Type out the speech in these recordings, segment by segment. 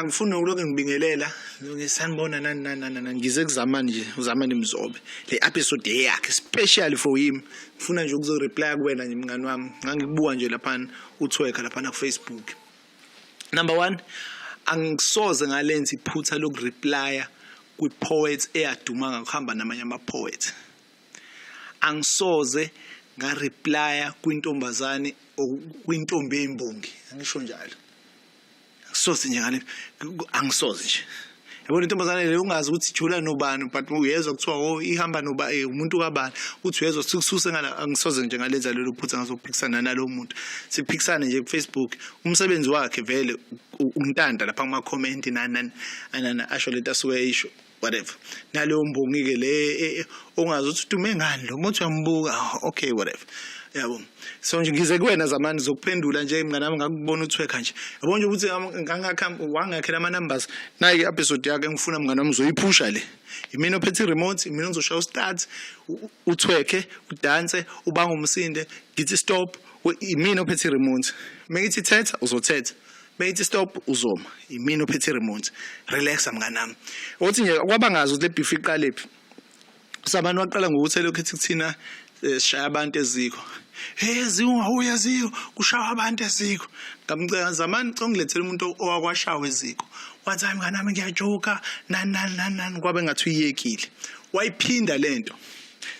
angifuni nokuloko ngibingelela ngisanibona nani ngize kuzamani nje uzamani Mzobe le episode yakhe especially for him ngifuna nje ukuzo reply kuwena nje mngani wami ngangikubuka nje lapha uTwerker lapha ku Facebook. Number 1, angisoze ngalenza iphutha loku replya kwi poets eyaduma ngakuhamba namanye ama poets. Angisoze nga replya kwintombazane kwintombi embongi angisho njalo. Soze nje ngale angisoze nje yabona intombazane le ungazi ukuthi ijula nobani but uyezwa kuthiwa ihamba noba umuntu kabani uthi uyezwa sikususe ngala angisoze nje ngalenza lelo phutha ngazophikisana nalo muntu siphikisane nje ku Facebook umsebenzi wakhe vele untanda lapha kuma comment nani asho lento asuke isho whatever nalo mbongi ke le ongazi ukuthi udume ngani lo muntu uyambuka okay whatever yabo. So nje ngize kuwena zamani zokuphendula nje mngani nami ngakubona uTwerker nje yabo nje ukuthi ngangakhambi wangakhela ama numbers nayi episode yakhe ngifuna mngani nami uzoyiphusha le imina ophethe remote imina ngizoshaya start uTwerker udance ubanga umsinde ngithi stop imina ophethe remote mengithi thetha uzothetha mengithi stop uzoma imina ophethe remote relax mngani nami uthi nje kwabangazi ukuthi le beef iqalephi sabani waqala ngokuthi lokho ethi kuthina sishaya abantu eziko uyaziyo kushaya abantu eziko ngamcela zamani ngilethele umuntu owakwashawa eziko wathi hayi mngani nami ngiyajoka nani kwabe ngathi uyekile wayiphinda lento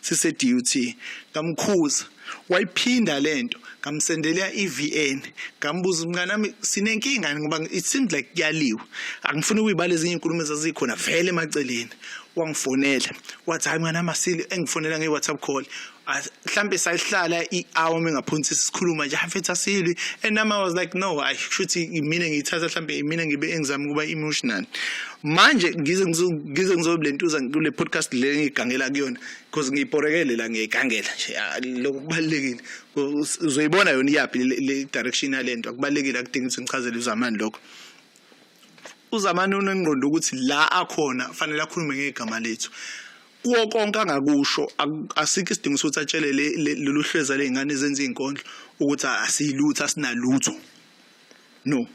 sise DUT ngamkhuza wayiphinda lento ngamsendelela iVN ngambuza mngani nami sinenkinga ngoba it seemed like yaliwe angifuni ukuyibala ezinye inkulumo ezazikhona vele emaceleni wangifonela wathi hayi mngani nami asile engifonela ngeWhatsApp call mhlambe sayihlala i-hour mengaphonsi sikhuluma nje afethu asilwi and I was like no I should imina ngithatha mhlambe imina ngibe engizama kuba emotional manje ngize ngizolentuza kule podcast le ngigangela kuyona because ngiyiporekele la ngiyigangela nje lokho kubalekile uzoyibona yona iyapi le direction yalento akubalekile akudinga ukuthi ngichazele uzamani lokho uzamani unengqondo ukuthi la akhona fanele akhulume ngegama lethu kuwo konke angakusho asikho isidingo sokuthi atshele lolu hleza lezingane ezenza izinkondlo ukuthi asiyilutho asinalutho no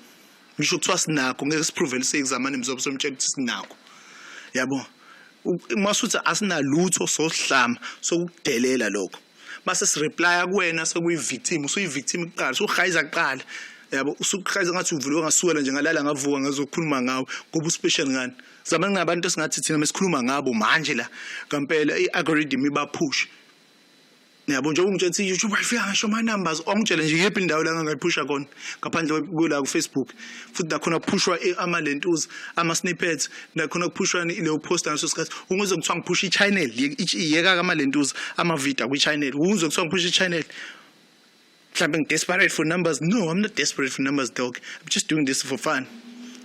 ngisho kuthiwa sinakho ngeke siprove lesexamane Mzobo somtshela ukuthi sinakho yabo masuthi asinalutho sohlama sokudelela lokho base sireply kuwena sekuyivictim usuyivictim kuqala usuhayiza kuqala yabo usuqhayiza ngathi uvule ngasuwela nje ngalala ngavuka ngazokhuluma ngawe ngoba uspecial ngani zamani ngabantu esingathi thina mesikhuluma ngabo manje la ngempela ialgorithm ibapush yabo nje ungitshela ukuthi YouTube ayifika ngisho ama numbers ongitshela nje yephi indawo la ngayiphusha khona ngaphandle kula ku Facebook futhi nakhona kuphushwa ama lentuza ama snippets nakhona kuphushwa le poster ngaso sikhathi ungize kuthiwa ngiphusha ichannel iyeka kama lentuza ama video ku channel ungize kuthiwa ngiphusha ichannel I'm desperate for numbers. No, I'm not desperate for numbers, dog. I'm just doing this for fun.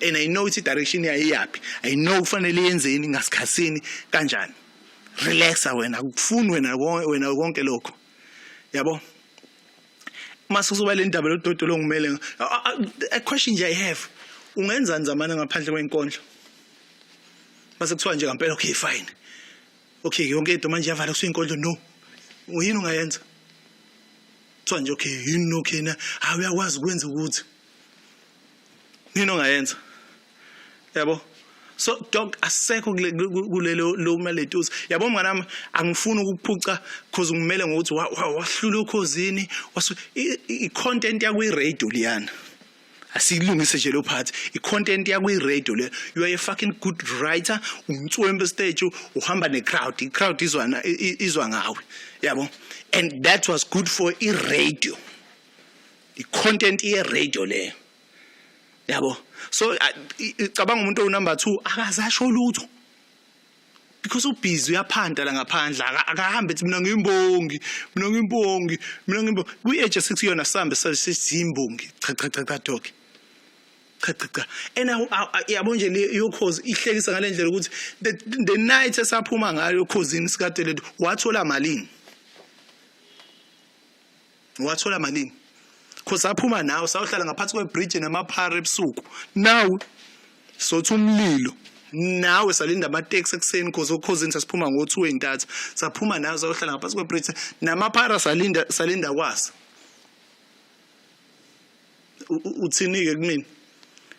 And I know it's a direction yapi. I know fanele yenzeni ngasikhasini kanjani. Relax wena akufuni wena konke lokho. Yabo. Masukuba le ndaba lododolo ngumele. A question nje I have. Ungenza nzamana ngaphandle kwenkondlo. Mase kuthiwa nje ngempela okay fine. Okay yonke into manje yavala kusenkondlo no. Uyini ungayenza? Manje okay yini okay na uyakwazi ukwenza ukuthi nini ongayenza yabo so dog asekho kulelo lo maletuzi yabo mngani nami angifuni ukuphuca because ngimele ngokuthi wahlula ukhosini i-content yakwi radio liyana asilungise nje lo part i-content yakwi radio le you are a fucking good writer umthwembe stage uhamba ne-crowd i-crowd izwa ngawe yabo and that was good for i-radio i-content ye-radio le yabo so cabanga umuntu number 2 akazasho lutho because ubusy uyaphanda la ngaphandle akahambe ethi mina ngimbongi kwi-age 6 yona sambe sesiyimbongi cha dog cha and yabo nje le cause ihlekisa ngalendlela ukuthi the night esaphuma ngayo causini sikade lethu wathola malini because aphuma nawe sawuhlala ngaphansi kwebridge namaphara ebusuku now sothi umlilo nawe salinda ama taxi ekseni because okhosini sasiphuma ngo2 entatha saphuma nawe sawuhlala ngaphansi kwebridge namaphara salinda kwasa uthini ke kumina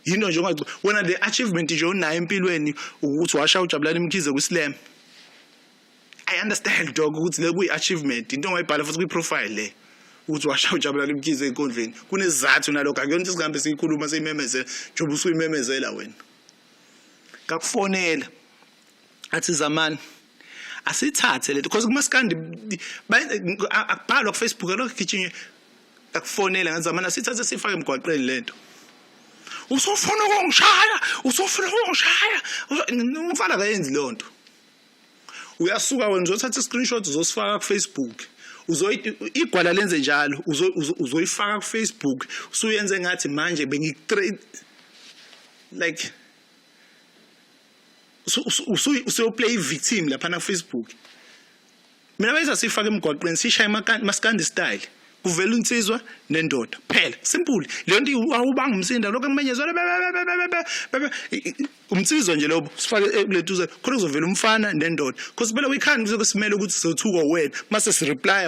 yinto nje ongaci wena the achievement nje onayo empilweni ukuthi washa uJabulani Mkhize kuSlam. I understand dog ukuthi le kuyi achievement into ongayibhala futhi kwi profile le ukuthi washa uJabulani Mkhize enkondlweni kunesizathu nalokho akuyona ukuthi sihambe siyikhuluma seyimemezela njengoba usuyimemezela wena. Kakufonela athi zamani asithathe letho because kumaskandi akubhalwa ku Facebook lokho gijinye akufonela ngazamani asithathe sifake emgwaqeni lento. Usofuna ukungishaya umfana akayenzi lonto. Uyasuka wena uzothatha i-screenshot uzosifaka ku Facebook. Igwala lenze njalo uzoyifaka ku Facebook usuyenze ngathi manje bengitrade like uso play victim lapha na Facebook. Mina bayisa sifaka emgwaqeni sishaya maskandi style kuvela unsizwa nendoda phela simple le nto awubanga umsinda lokho kumenyezwa umsizwa nje lobo sifake kulethuza khona kuzovela umfana nendoda because phela we can't kusimele ukuthi sizothuka wena mase si reply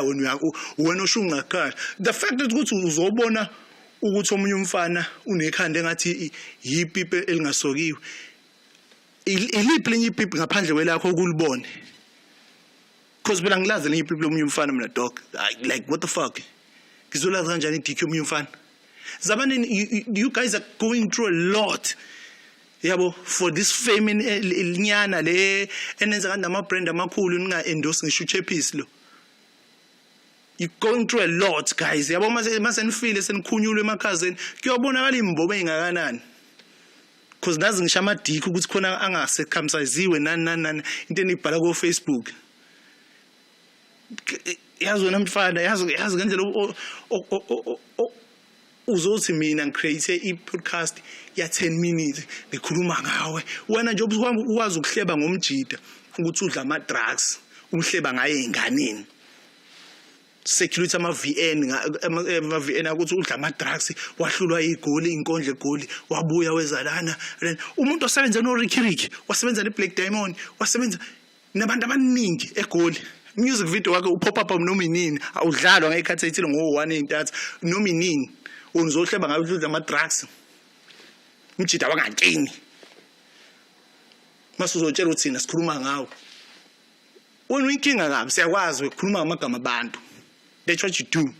wena oshungakhaya the fact that ukuthi uzobona ukuthi omunye umfana unekhanda engathi yipipe elingasokiwe iliphi lenye ipipe ngaphandle kwelakho ukulibone because phela ngilazi lenye ipipe lomunye umfana mina dog like what the fuck ngizolazi kanjani iDK omunye umfana zamani you guys are going through a lot yabo for this fame elinyana le enenza kanti ama brand amakhulu ninga endorse ngisho uChappies lo you going through a lot guys yabo mase nifile senikhunyulwe emakhazeni kuyobonakala imbobo engakanani because nazi ngisho amaDK ukuthi khona angasekhamsayiziwe nani into enibhala ku Facebook yazi wena mfana yazi ngendlela uzothi mina ngicreate i-podcast ya 10 minutes ngikhuluma ngawe wena nje ukwazi ukuhleba ngomjida ukuthi udla ama drugs umhleba ngaye enganeni security ama VN ukuthi udla ama drugs wahlulwa igoli inkondle egoli wabuya wezalana umuntu osebenza no Ricky wasebenza ne Black Diamond wasebenza nabantu abaningi egoli music video wakhe upop up noma inini awudlalwa ngekhathi ethile ngo1 intatha noma inini uzohleba ngabe udla ama drugs umjida wangantini masuzotshela uthina sikhuluma ngawo wena uyinkinga kabi siyakwazi ukukhuluma ngamagama abantu that's what you do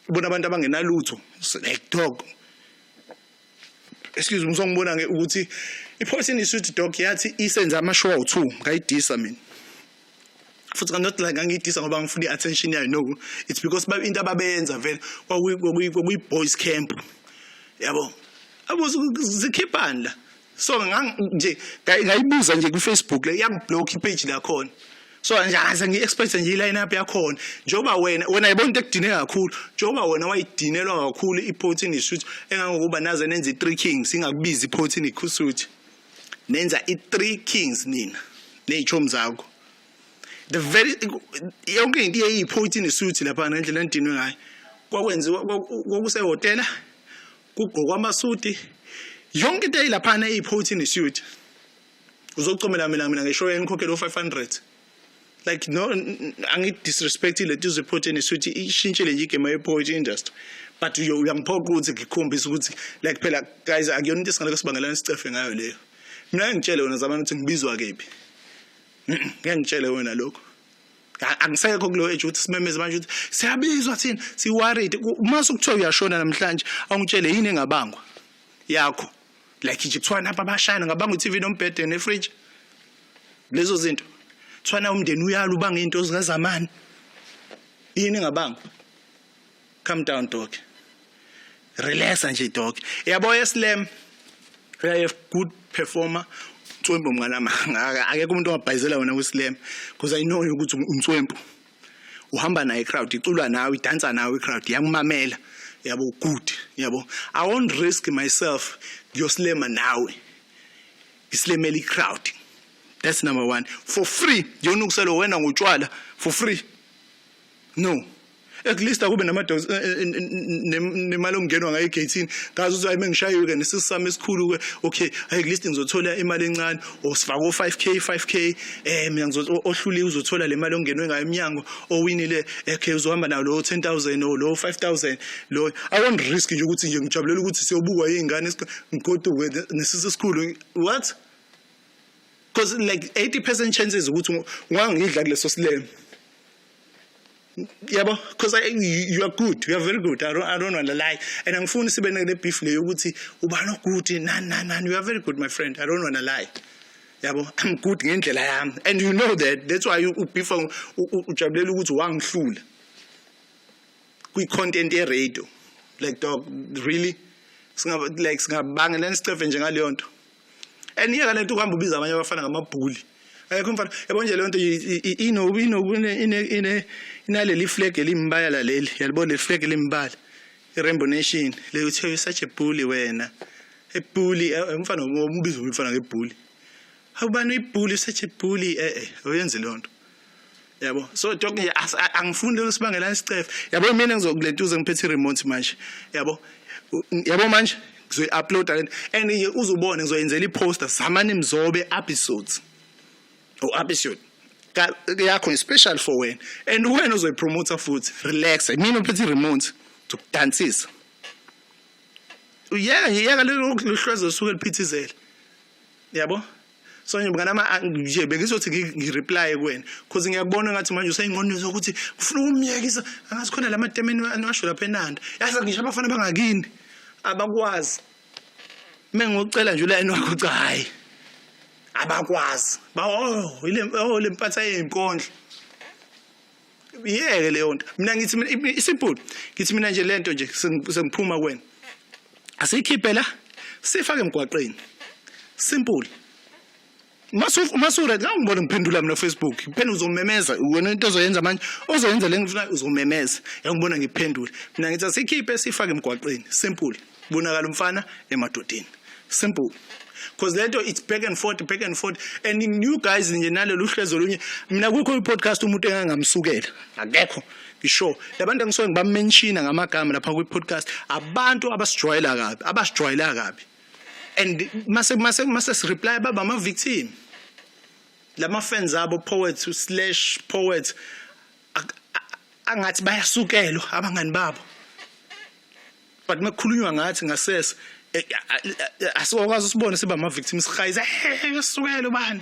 ubona abantu abangenalutho like dog excuse me ngizongibona ukuthi iPoison Suit dog yathi isenza ama show 2 ngayidisa mina futhi not like ngidisa ngoba ngifuna iattention yayo no it's because into ababenza vele kwakuyi boys camp yabo abuzikhiphani la so nje ngayibuza nje ku Facebook le yangiblock ipage la khona so nje aze ngiexpect nje iline up yakhona njoba wena yibona into ekudine kakhulu njoba wena wayidinelwa kakhulu iPoison Suit engangokuba naze nenze i3 Kings ingakubiza iPoison Suit nenza i3 Kings nina nezichomi zakho the very yonke into yeyiPoison Suit lapha ngendlela endinwe ngayo kwakwenziwa kokuse hotel kugqokwa amasuti yonke into eyilapha neyiPoison Suit uzocomela mina ngisho enikhokhela 500 like no angidisrespect le tuze Poison Suit ishintshile nje igame yepoetry industry but uyangiphoqa ukuthi ngikhombisa ukuthi like phela guys akuyona into esingale sibangelana isicefe ngayo leyo mina ngitshele wena zamani ukuthi ngibizwa kephi ngiyangitshela wena lokho angisekho kulo age ukuthi simemeze manje ukuthi siyabizwa thina si worried mase ukuthiwa uyashona namhlanje awungitshele yini engabangwa yakho like nje kuthiwa napha abashana ngabanga uTV nombhede nefridge lezo zinto thwana umndeni uyala ubanga into zikazamani yini engabangwa calm down dog relax nje dog yabo yeSlam very good performer Mthwembu mnganami akekho umuntu ongabhayizela wena kuSlam because I know ukuthi uMthwembu uhamba naye crowd iculwa nawe idansa nawe crowd yangimamela yabo good yabo I won't risk myself yoSlam nawe islemeli crowd that's number 1 for free yona ukuselo wena ngotshwala for free no at least akube namadosi nemali ongenwa ngayo egate ngazi ukuthi hayi mengishayiwe ke nesisami esikhulu ke okay at least ngizothola imali encane osifaka o5k mina ohluli uzothola le mali ongenwe ngayo eminyango owinile okay uzohamba nawo lo 10,000 o lo 5,000 lo I won't risk nje ukuthi nje ngijabulela ukuthi siyobukwa izingane ngigoduke nesisi esikhulu what because like 80% chances ukuthi ngangidla kuleso sileme yabo because you are good, you are very good. I don't want to lie, and angifuni sibe ne beef leyo ukuthi ubani good nan you are very good my friend. I don't want to lie yabo I'm good ngendlela yami and you know that's why you beef ujabulela ukuthi wangihlula kwi content e radio like dog really singabangela nesicefe nje ngaleyo nto and yeka lento kuhamba ubiza abanye abafana ngamabhuli ayikho mfana yabo nje leyo nto inaleli flag elimbala leli yalibona le flag elimbala iRainbow Nation le uthi such a bully wena ebully mfana umbizo umfana ngebully awubani ibully such a bully uyenze leyo nto yabo so dog nje angifuni usibangela isicefe yabo mina ngizokulentuza ngiphethe remote manje yabo manje ngizoyi-upload and uzobona ngizoyenzela i-poster zamani mzobe episodes episode yakho special for wena and wena uzoyipromote futhi relax mina uphethe remote ukudansisa yeka lelo luhlwezo suke liphithizela yabo so nje mngana nje bengizothi ngireply kuwena because ngiyakubona ngathi manje usayingqondo zokuthi ufuna ukumyekisa angazi khona lamatemeni anwasho lapha eNanda yasa ngisho abafana bangakini abakwazi mengocela nje la enwakho cha hayi abakwazi le mpatha yezinkondlo yeke leyo nto mina ngithi isimple ngithi mina nje lento nje sengiphuma kuwena asikhiphe la sifake emgwaqeni simple masura ngibona ngiphendula mina Facebook phela uzomemeza wena into ozoyenza manje ozoyenza le ngifuna uzomemeza ngibona ngiphendula mina ngithi asikhiphe sifake emgwaqeni simple bonakala umfana emadodeni simple because lento it's back and forth and you guys nje nalelo uhlezo lunye mina kukho i-podcast umuntu engangamsukela akekho ngisho labantu angisoke ngibamenshina ngamagama lapha kwi-podcast abantu abasijwayela kabi and mase reply baba ama victim lama fans abo poets angathi bayasukelwa abangani babo but makhulunywa ngathi ngasese asikwazi usibone siba ama victims sihayiza yasukela bani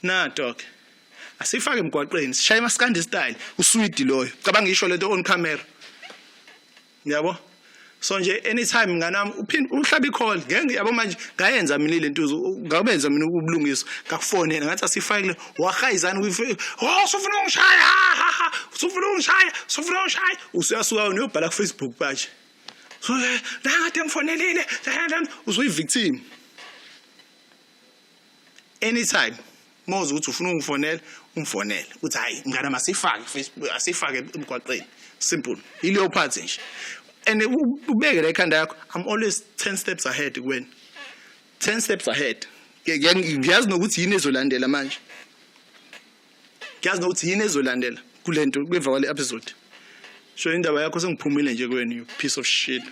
na dog asifake emgwaqeni sishaye maskandi style usweet loyo cabanga ngisho lento on camera yabo so nje anytime nganami uphinde uhlabe icall ngeke yabo manje ngayenza mina le nto ngabenza mina ubulungiso ngakufonela ngathi asifakile wahayizana sofuna ungishaya usuyasuka uyobhala ku Facebook page so la kade ngifonelile uzoyi victim anytime moze uthi ufuna ungifonela umfonele uthi hayi ngana masifake Facebook asifake emgwaqeni simple ileyo part nje and ubeke la ekhanda yakho I'm always 10 steps ahead when 10 steps ahead ngiyazi nokuthi yini ezolandela manje ngiyazi nokuthi yini ezolandela kulento kweva kwale episode so indaba yakho sengiphumile nje kuwena you piece of shit